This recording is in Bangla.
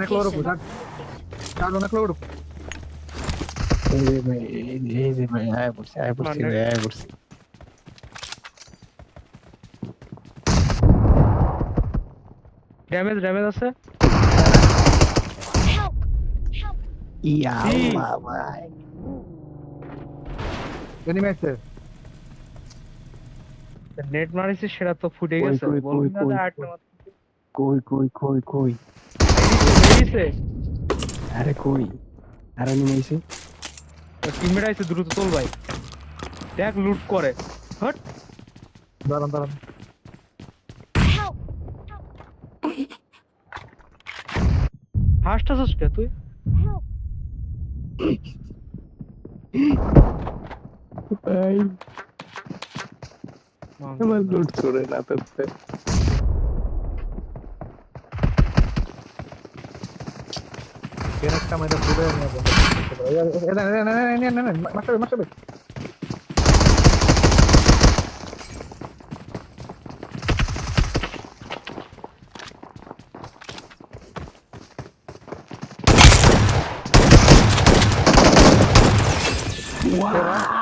Nakloro po, Gago nakloro. এই যে ভাই আয় পড়ছি মানে ভাই আয় পড়ছি ড্যামেজ আছে। ইয়া কি? আল্লাহ ভাই Enemy আছে। নেট মারিছি সেটা তো ফুটে কই গেছে, কই কই বলবি না যে কই আটটা মাত্র। কই কই কই কই মেরিছে আরে কই আরে নিমেছে টিমমেট আইছে, দ্রুত তোল ভাই, দেখ লুট করে। হট, দাঁড়ান। ফার্স্ট আছিস কে তুই? ভাই আমার লুট করে না তো Kaya nagkamay na pula niya po. Yan. Masabi. Wow